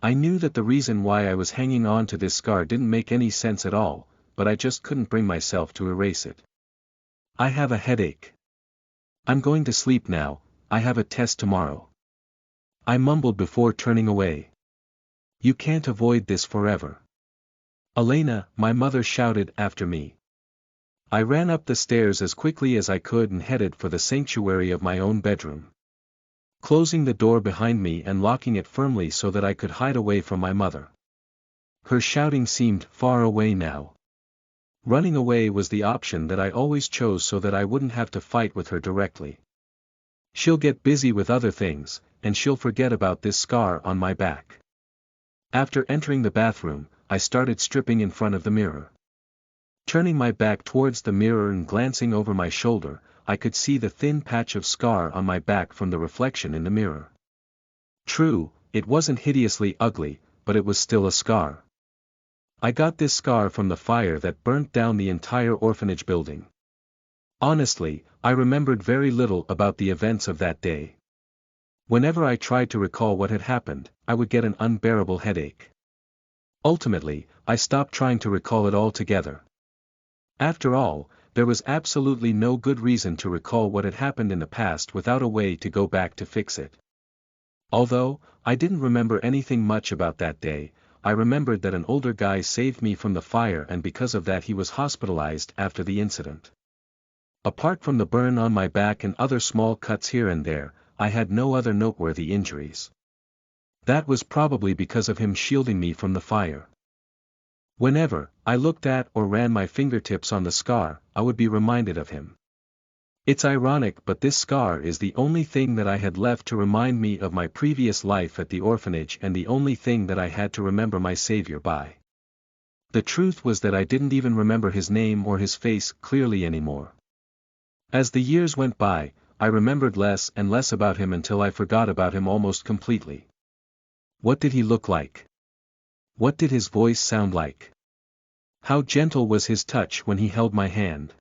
I knew that the reason why I was hanging on to this scar didn't make any sense at all, but I just couldn't bring myself to erase it. I have a headache. I'm going to sleep now, I have a test tomorrow. I mumbled before turning away. You can't avoid this forever. Elena, my mother shouted after me. I ran up the stairs as quickly as I could and headed for the sanctuary of my own bedroom. Closing the door behind me and locking it firmly so that I could hide away from my mother. Her shouting seemed far away now. Running away was the option that I always chose so that I wouldn't have to fight with her directly. She'll get busy with other things, and she'll forget about this scar on my back. After entering the bathroom, I started stripping in front of the mirror. Turning my back towards the mirror and glancing over my shoulder, I could see the thin patch of scar on my back from the reflection in the mirror. True, it wasn't hideously ugly, but it was still a scar. I got this scar from the fire that burnt down the entire orphanage building. Honestly, I remembered very little about the events of that day. Whenever I tried to recall what had happened, I would get an unbearable headache. Ultimately, I stopped trying to recall it altogether. After all, there was absolutely no good reason to recall what had happened in the past without a way to go back to fix it. Although, I didn't remember anything much about that day, I remembered that an older guy saved me from the fire and because of that he was hospitalized after the incident. Apart from the burn on my back and other small cuts here and there, I had no other noteworthy injuries. That was probably because of him shielding me from the fire. Whenever I looked at or ran my fingertips on the scar, I would be reminded of him. It's ironic, but this scar is the only thing that I had left to remind me of my previous life at the orphanage and the only thing that I had to remember my savior by. The truth was that I didn't even remember his name or his face clearly anymore. As the years went by, I remembered less and less about him until I forgot about him almost completely. What did he look like? What did his voice sound like? How gentle was his touch when he held my hand?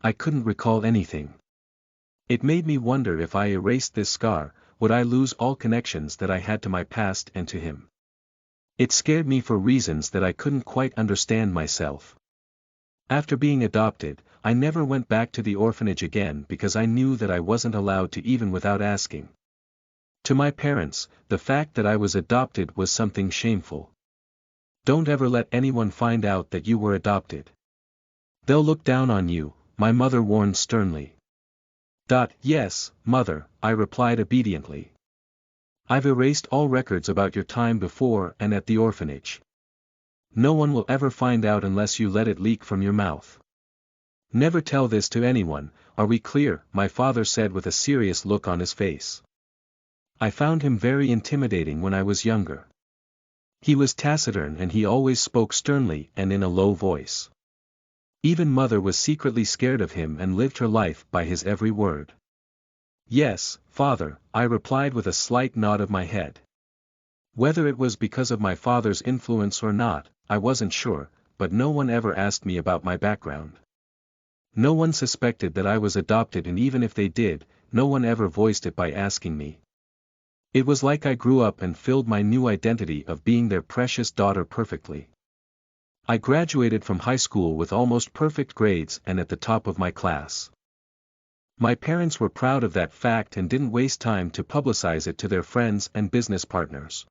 I couldn't recall anything. It made me wonder if I erased this scar, would I lose all connections that I had to my past and to him? It scared me for reasons that I couldn't quite understand myself. After being adopted, I never went back to the orphanage again because I knew that I wasn't allowed to even without asking. To my parents, the fact that I was adopted was something shameful. Don't ever let anyone find out that you were adopted. They'll look down on you, my mother warned sternly. Yes, mother, I replied obediently. I've erased all records about your time before and at the orphanage. No one will ever find out unless you let it leak from your mouth. Never tell this to anyone, are we clear? My father said with a serious look on his face. I found him very intimidating when I was younger. He was taciturn and he always spoke sternly and in a low voice. Even mother was secretly scared of him and lived her life by his every word. Yes, father, I replied with a slight nod of my head. Whether it was because of my father's influence or not, I wasn't sure, but no one ever asked me about my background. No one suspected that I was adopted, and even if they did, no one ever voiced it by asking me. It was like I grew up and filled my new identity of being their precious daughter perfectly. I graduated from high school with almost perfect grades and at the top of my class. My parents were proud of that fact and didn't waste time to publicize it to their friends and business partners.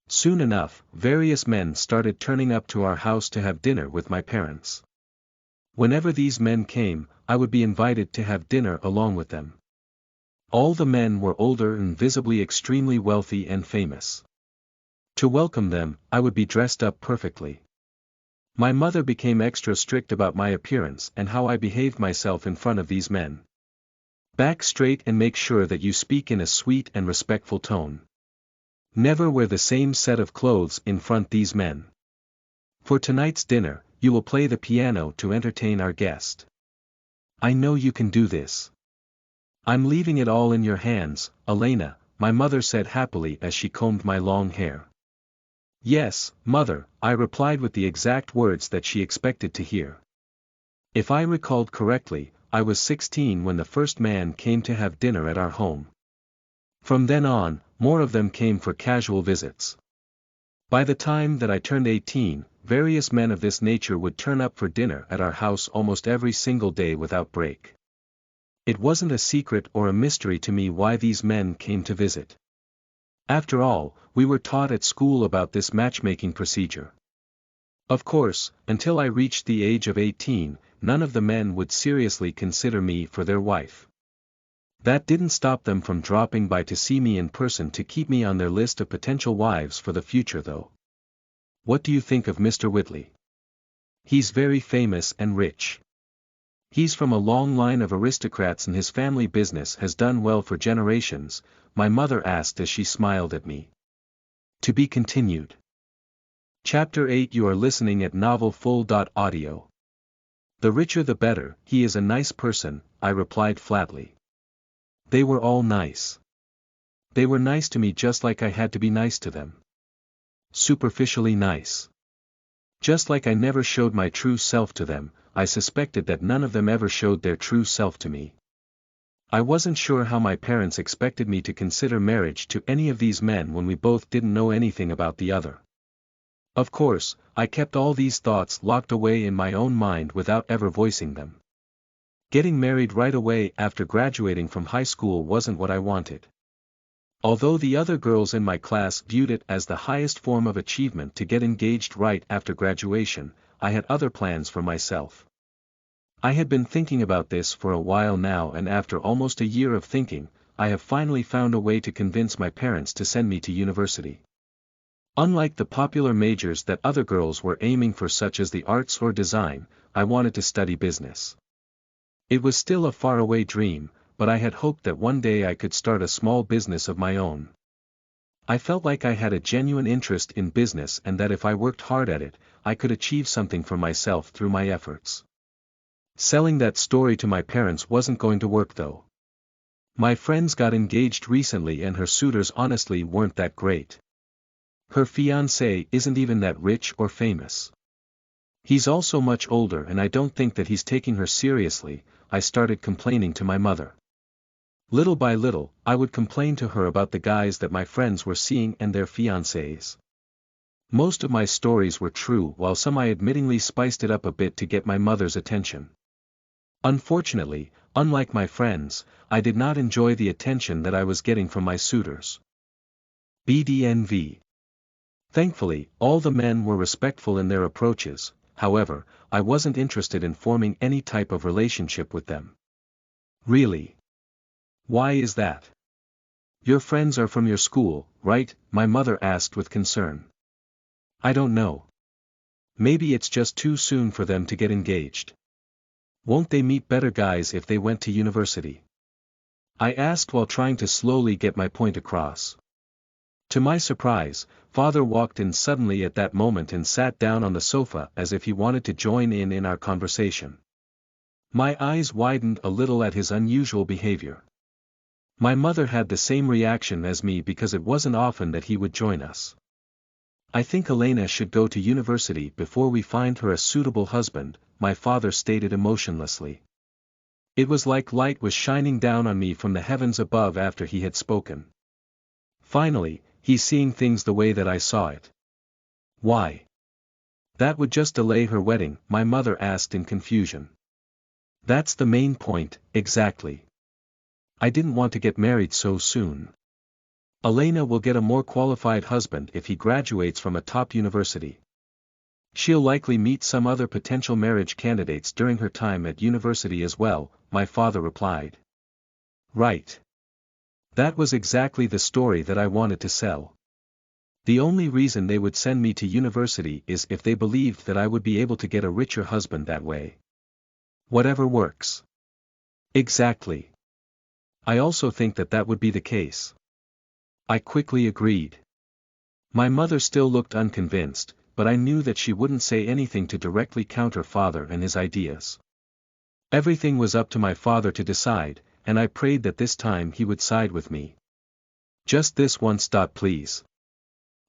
Soon enough, various men started turning up to our house to have dinner with my parents. Whenever these men came, I would be invited to have dinner along with them. All the men were older and visibly extremely wealthy and famous. To welcome them, I would be dressed up perfectly. My mother became extra strict about my appearance and how I behaved myself in front of these men. Back straight and make sure that you speak in a sweet and respectful tone. Never wear the same set of clothes in front these men. For tonight's dinner, you will play the piano to entertain our guest. I know you can do this. I'm leaving it all in your hands, Elena, my mother said happily as she combed my long hair. Yes, mother, I replied with the exact words that she expected to hear. If I recalled correctly, I was 16 when the first man came to have dinner at our home. From then on, more of them came for casual visits. By the time that I turned 18, various men of this nature would turn up for dinner at our house almost every single day without break. It wasn't a secret or a mystery to me why these men came to visit. After all, we were taught at school about this matchmaking procedure. Of course, until I reached the age of 18, none of the men would seriously consider me for their wife. That didn't stop them from dropping by to see me in person to keep me on their list of potential wives for the future though. What do you think of Mr. Whitley? He's very famous and rich. He's from a long line of aristocrats and his family business has done well for generations, my mother asked as she smiled at me. To be continued. Chapter 8. You are listening at novelfull.audio. The richer the better, he is a nice person, I replied flatly. They were all nice. They were nice to me just like I had to be nice to them. Superficially nice. Just like I never showed my true self to them, I suspected that none of them ever showed their true self to me. I wasn't sure how my parents expected me to consider marriage to any of these men when we both didn't know anything about the other. Of course, I kept all these thoughts locked away in my own mind without ever voicing them. Getting married right away after graduating from high school wasn't what I wanted. Although the other girls in my class viewed it as the highest form of achievement to get engaged right after graduation, I had other plans for myself. I had been thinking about this for a while now, and after almost a year of thinking, I have finally found a way to convince my parents to send me to university. Unlike the popular majors that other girls were aiming for such as the arts or design, I wanted to study business. It was still a faraway dream, but I had hoped that one day I could start a small business of my own. I felt like I had a genuine interest in business and that if I worked hard at it, I could achieve something for myself through my efforts. Selling that story to my parents wasn't going to work though. My friends got engaged recently and her suitors honestly weren't that great. Her fiancé isn't even that rich or famous. He's also much older and I don't think that he's taking her seriously, I started complaining to my mother. Little by little, I would complain to her about the guys that my friends were seeing and their fiancés. Most of my stories were true while some I admittingly spiced it up a bit to get my mother's attention. Unfortunately, unlike my friends, I did not enjoy the attention that I was getting from my suitors. BDNV. Thankfully, all the men were respectful in their approaches. However, I wasn't interested in forming any type of relationship with them. Really? Why is that? Your friends are from your school, right? My mother asked with concern. I don't know. Maybe it's just too soon for them to get engaged. Won't they meet better guys if they went to university? I asked while trying to slowly get my point across. To my surprise, Father walked in suddenly at that moment and sat down on the sofa as if he wanted to join in our conversation. My eyes widened a little at his unusual behavior. My mother had the same reaction as me because it wasn't often that he would join us. I think Elena should go to university before we find her a suitable husband, my father stated emotionlessly. It was like light was shining down on me from the heavens above after he had spoken. Finally, he's seeing things the way that I saw it. Why? That would just delay her wedding, my mother asked in confusion. That's the main point, exactly. I didn't want to get married so soon. Elena will get a more qualified husband if he graduates from a top university. She'll likely meet some other potential marriage candidates during her time at university as well, my father replied. Right. That was exactly the story that I wanted to sell. The only reason they would send me to university is if they believed that I would be able to get a richer husband that way. Whatever works. Exactly. I also think that that would be the case. I quickly agreed. My mother still looked unconvinced, but I knew that she wouldn't say anything to directly counter father and his ideas. Everything was up to my father to decide, and I prayed that this time he would side with me. Just this once. Please.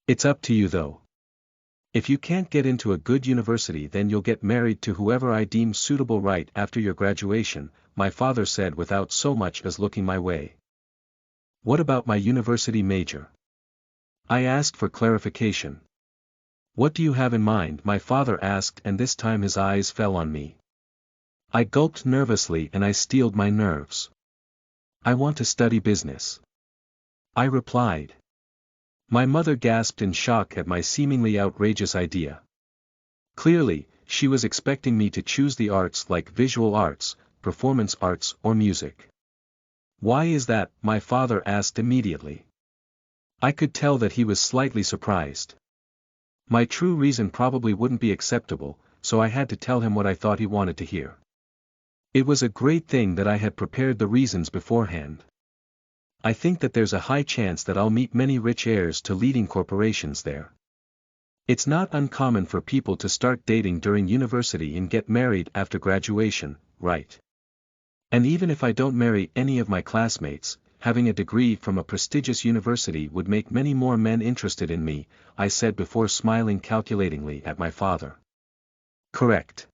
It's up to you though. If you can't get into a good university, then you'll get married to whoever I deem suitable right after your graduation, my father said without so much as looking my way. What about my university major? I asked for clarification. What do you have in mind? My father asked, and this time his eyes fell on me. I gulped nervously and I steeled my nerves. I want to study business. I replied. My mother gasped in shock at my seemingly outrageous idea. Clearly, she was expecting me to choose the arts like visual arts, performance arts or music. Why is that? My father asked immediately. I could tell that he was slightly surprised. My true reason probably wouldn't be acceptable, so I had to tell him what I thought he wanted to hear. It was a great thing that I had prepared the reasons beforehand. I think that there's a high chance that I'll meet many rich heirs to leading corporations there. It's not uncommon for people to start dating during university and get married after graduation, right? And even if I don't marry any of my classmates, having a degree from a prestigious university would make many more men interested in me, I said before smiling calculatingly at my father. Correct.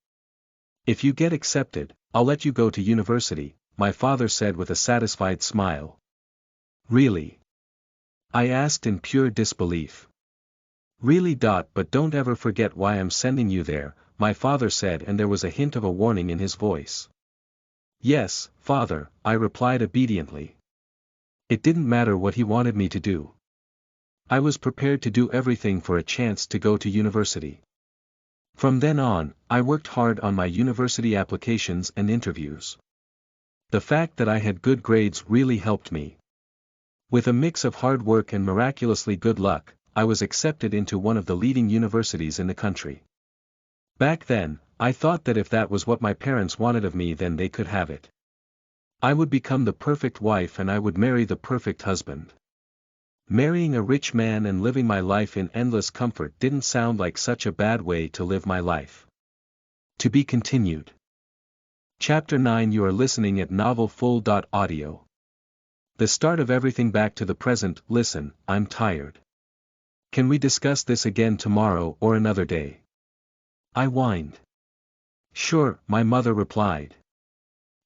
If you get accepted, I'll let you go to university, my father said with a satisfied smile. Really? I asked in pure disbelief. Really. But don't ever forget why I'm sending you there, my father said, and there was a hint of a warning in his voice. Yes, father, I replied obediently. It didn't matter what he wanted me to do. I was prepared to do everything for a chance to go to university. From then on, I worked hard on my university applications and interviews. The fact that I had good grades really helped me. With a mix of hard work and miraculously good luck, I was accepted into one of the leading universities in the country. Back then, I thought that if that was what my parents wanted of me, then they could have it. I would become the perfect wife and I would marry the perfect husband. Marrying a rich man and living my life in endless comfort didn't sound like such a bad way to live my life. To be continued. Chapter 9. You are listening at novelfull.audio. The start of everything back to the present. Listen, I'm tired. Can we discuss this again tomorrow or another day? I whined. Sure, my mother replied.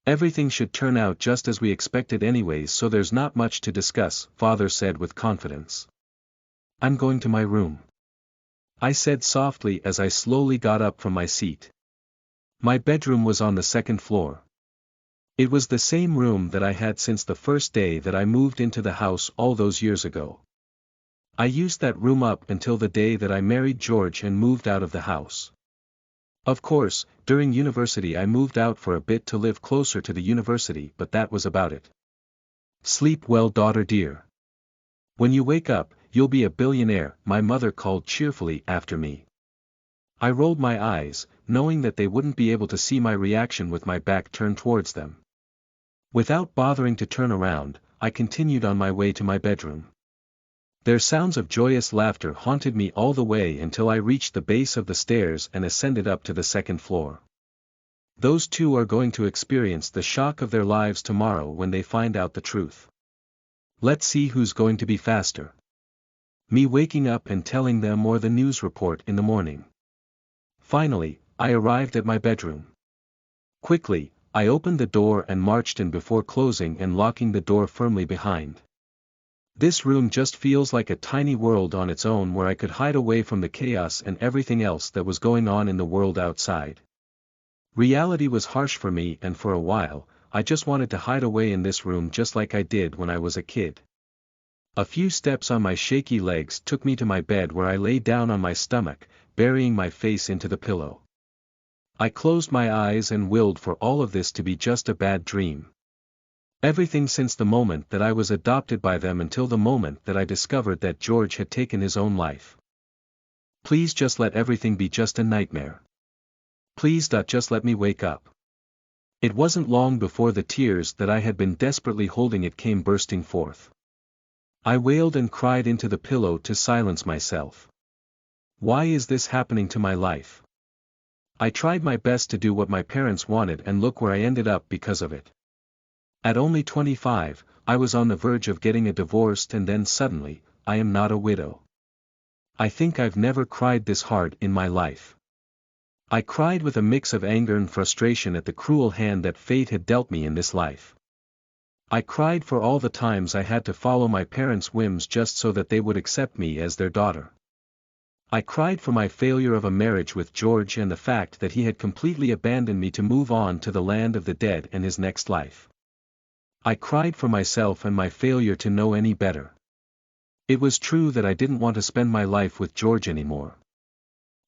Everything should turn out just as we expected anyways, so there's not much to discuss, father said with confidence. I'm going to my room. I said softly as I slowly got up from my seat. My bedroom was on the second floor. It was the same room that I had since the first day that I moved into the house all those years ago. I used that room up until the day that I married George and moved out of the house. Of course, during university I moved out for a bit to live closer to the university, but that was about it. Sleep well, daughter dear. When you wake up, you'll be a billionaire, my mother called cheerfully after me. I rolled my eyes, knowing that they wouldn't be able to see my reaction with my back turned towards them. Without bothering to turn around, I continued on my way to my bedroom. Their sounds of joyous laughter haunted me all the way until I reached the base of the stairs and ascended up to the second floor. Those two are going to experience the shock of their lives tomorrow when they find out the truth. Let's see who's going to be faster. Me waking up and telling them or the news report in the morning. Finally, I arrived at my bedroom. Quickly, I opened the door and marched in before closing and locking the door firmly behind. This room just feels like a tiny world on its own where I could hide away from the chaos and everything else that was going on in the world outside. Reality was harsh for me, and for a while, I just wanted to hide away in this room just like I did when I was a kid. A few steps on my shaky legs took me to my bed, where I lay down on my stomach, burying my face into the pillow. I closed my eyes and willed for all of this to be just a bad dream. Everything since the moment that I was adopted by them until the moment that I discovered that George had taken his own life. Please just let everything be just a nightmare. Please just let me wake up. It wasn't long before the tears that I had been desperately holding it came bursting forth. I wailed and cried into the pillow to silence myself. Why is this happening to my life? I tried my best to do what my parents wanted, and look where I ended up because of it. At only 25, I was on the verge of getting a divorce, and then suddenly, I am not a widow. I think I've never cried this hard in my life. I cried with a mix of anger and frustration at the cruel hand that fate had dealt me in this life. I cried for all the times I had to follow my parents' whims just so that they would accept me as their daughter. I cried for my failure of a marriage with George and the fact that he had completely abandoned me to move on to the land of the dead and his next life. I cried for myself and my failure to know any better. It was true that I didn't want to spend my life with George anymore.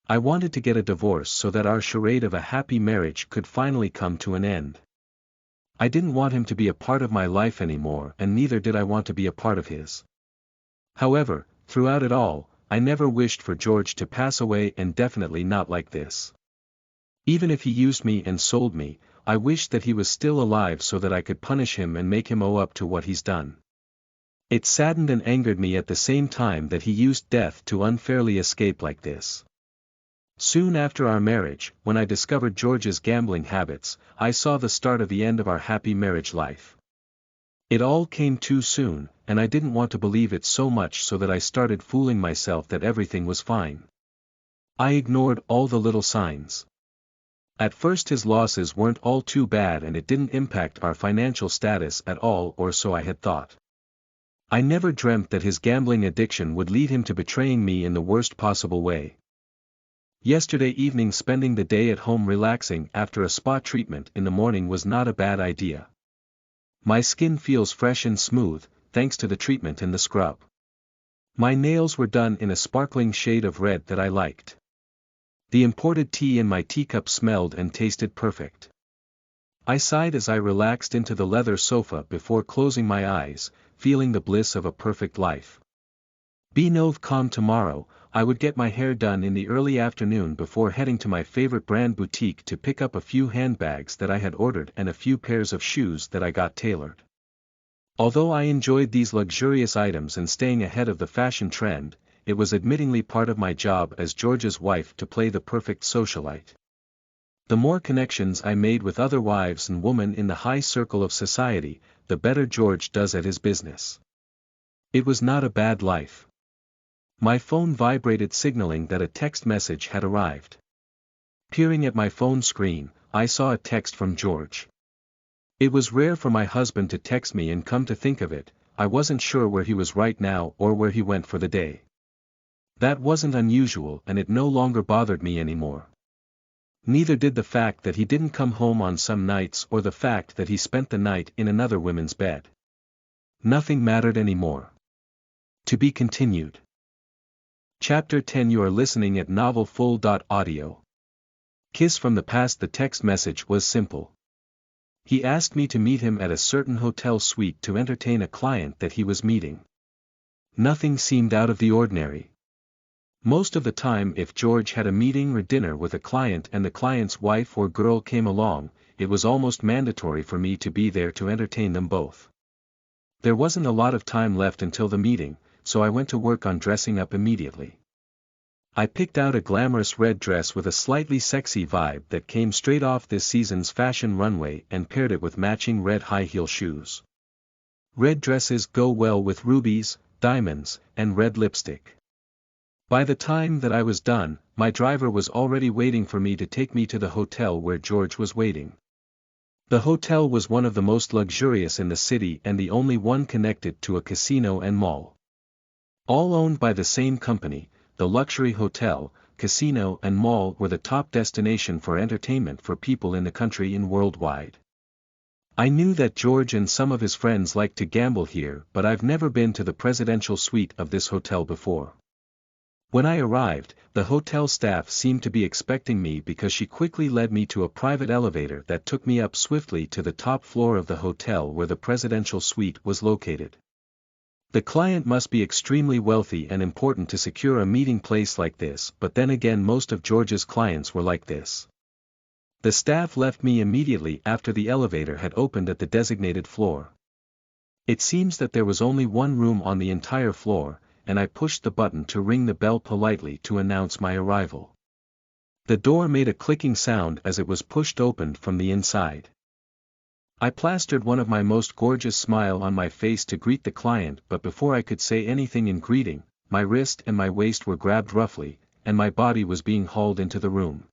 I wanted to get a divorce so that our charade of a happy marriage could finally come to an end. I didn't want him to be a part of my life anymore, and neither did I want to be a part of his. However, throughout it all, I never wished for George to pass away, and definitely not like this. Even if he used me and sold me, I wished that he was still alive so that I could punish him and make him owe up to what he's done. It saddened and angered me at the same time that he used death to unfairly escape like this. Soon after our marriage, when I discovered George's gambling habits, I saw the start of the end of our happy marriage life. It all came too soon, and I didn't want to believe it so much so that I started fooling myself that everything was fine. I ignored all the little signs. At first his losses weren't all too bad, and it didn't impact our financial status at all, or so I had thought. I never dreamt that his gambling addiction would lead him to betraying me in the worst possible way. Yesterday evening, spending the day at home relaxing after a spa treatment in the morning was not a bad idea. My skin feels fresh and smooth, thanks to the treatment and the scrub. My nails were done in a sparkling shade of red that I liked. The imported tea in my teacup smelled and tasted perfect. I sighed as I relaxed into the leather sofa before closing my eyes, feeling the bliss of a perfect life. Be no calm tomorrow, I would get my hair done in the early afternoon before heading to my favorite brand boutique to pick up a few handbags that I had ordered and a few pairs of shoes that I got tailored. Although I enjoyed these luxurious items and staying ahead of the fashion trend, it was admittingly part of my job as George's wife to play the perfect socialite. The more connections I made with other wives and women in the high circle of society, the better George does at his business. It was not a bad life. My phone vibrated, signaling that a text message had arrived. Peering at my phone screen, I saw a text from George. It was rare for my husband to text me, and come to think of it, I wasn't sure where he was right now or where he went for the day. That wasn't unusual, and it no longer bothered me anymore. Neither did the fact that he didn't come home on some nights or the fact that he spent the night in another woman's bed. Nothing mattered anymore. To be continued. Chapter 10. You are listening at novelfull.audio. Kiss from the past. The text message was simple. He asked me to meet him at a certain hotel suite to entertain a client that he was meeting. Nothing seemed out of the ordinary. Most of the time, if George had a meeting or dinner with a client and the client's wife or girl came along, it was almost mandatory for me to be there to entertain them both. There wasn't a lot of time left until the meeting, so I went to work on dressing up immediately. I picked out a glamorous red dress with a slightly sexy vibe that came straight off this season's fashion runway and paired it with matching red high-heel shoes. Red dresses go well with rubies, diamonds, and red lipstick. By the time that I was done, my driver was already waiting for me to take me to the hotel where George was waiting. The hotel was one of the most luxurious in the city and the only one connected to a casino and mall. All owned by the same company, the luxury hotel, casino and mall were the top destination for entertainment for people in the country and worldwide. I knew that George and some of his friends liked to gamble here, but I've never been to the presidential suite of this hotel before. When I arrived, the hotel staff seemed to be expecting me because she quickly led me to a private elevator that took me up swiftly to the top floor of the hotel where the presidential suite was located. The client must be extremely wealthy and important to secure a meeting place like this, but then again most of George's clients were like this. The staff left me immediately after the elevator had opened at the designated floor. It seems that there was only one room on the entire floor, and I pushed the button to ring the bell politely to announce my arrival. The door made a clicking sound as it was pushed open from the inside. I plastered one of my most gorgeous smile on my face to greet the client, but before I could say anything in greeting, my wrist and my waist were grabbed roughly, and my body was being hauled into the room.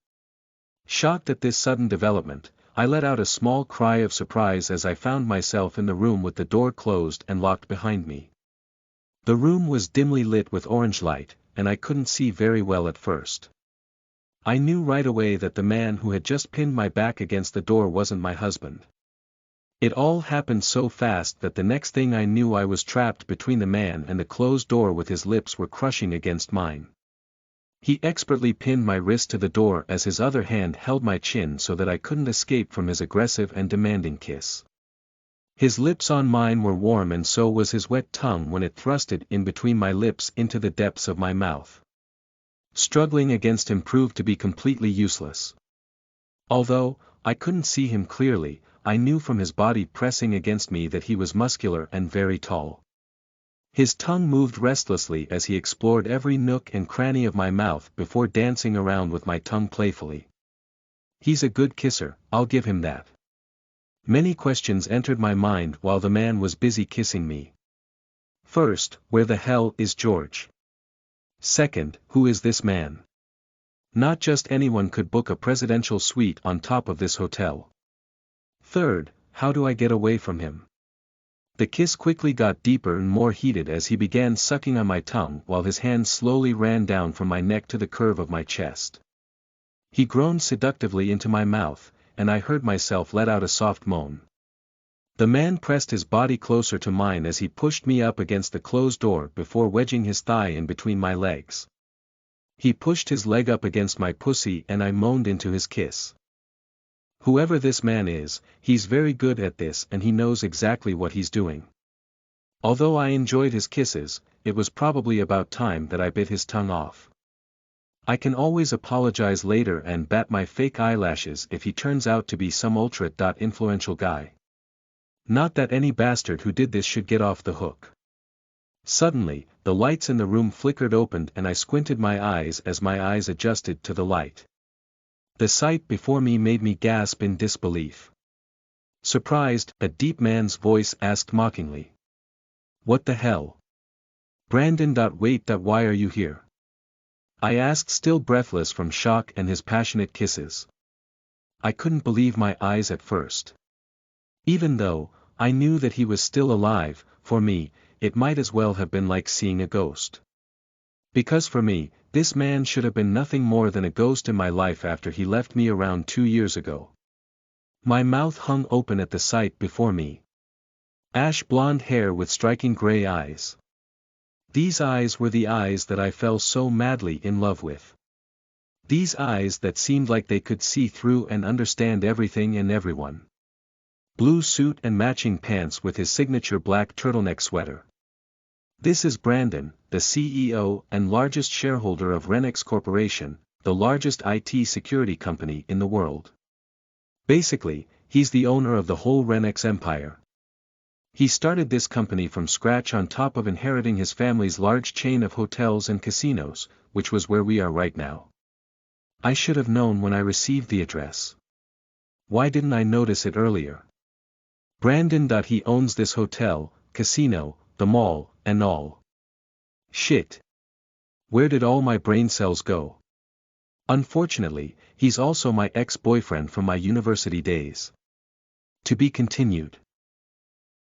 Shocked at this sudden development, I let out a small cry of surprise as I found myself in the room with the door closed and locked behind me. The room was dimly lit with orange light, and I couldn't see very well at first. I knew right away that the man who had just pinned my back against the door wasn't my husband. It all happened so fast that the next thing I knew I was trapped between the man and the closed door with his lips were crushing against mine. He expertly pinned my wrist to the door as his other hand held my chin so that I couldn't escape from his aggressive and demanding kiss. His lips on mine were warm and so was his wet tongue when it thrusted in between my lips into the depths of my mouth. Struggling against him proved to be completely useless. Although I couldn't see him clearly, I knew from his body pressing against me that he was muscular and very tall. His tongue moved restlessly as he explored every nook and cranny of my mouth before dancing around with my tongue playfully. He's a good kisser, I'll give him that. Many questions entered my mind while the man was busy kissing me. First, where the hell is George? Second, who is this man? Not just anyone could book a presidential suite on top of this hotel. Third, how do I get away from him? The kiss quickly got deeper and more heated as he began sucking on my tongue while his hand slowly ran down from my neck to the curve of my chest. He groaned seductively into my mouth, and I heard myself let out a soft moan. The man pressed his body closer to mine as he pushed me up against the closed door before wedging his thigh in between my legs. He pushed his leg up against my pussy and I moaned into his kiss. Whoever this man is, he's very good at this and he knows exactly what he's doing. Although I enjoyed his kisses, it was probably about time that I bit his tongue off. I can always apologize later and bat my fake eyelashes if he turns out to be some ultra-influential guy. Not that any bastard who did this should get off the hook. Suddenly, the lights in the room flickered open and I squinted my eyes as my eyes adjusted to the light. The sight before me made me gasp in disbelief. Surprised, a deep man's voice asked mockingly. What the hell? Brandon. Wait. Why are you here? I asked, still breathless from shock and his passionate kisses. I couldn't believe my eyes at first. Even though I knew that he was still alive, for me, it might as well have been like seeing a ghost. Because for me, this man should have been nothing more than a ghost in my life after he left me around 2 years ago. My mouth hung open at the sight before me. Ash blonde hair with striking gray eyes. These eyes were the eyes that I fell so madly in love with. These eyes that seemed like they could see through and understand everything and everyone. Blue suit and matching pants with his signature black turtleneck sweater. This is Brandon, the CEO and largest shareholder of Renix Corporation, the largest IT security company in the world. Basically, he's the owner of the whole Renix empire. He started this company from scratch on top of inheriting his family's large chain of hotels and casinos, which was where we are right now. I should have known when I received the address. Why didn't I notice it earlier? Brandon. He owns this hotel, casino, the mall, and all. Shit. Where did all my brain cells go? Unfortunately, he's also my ex-boyfriend from my university days. To be continued.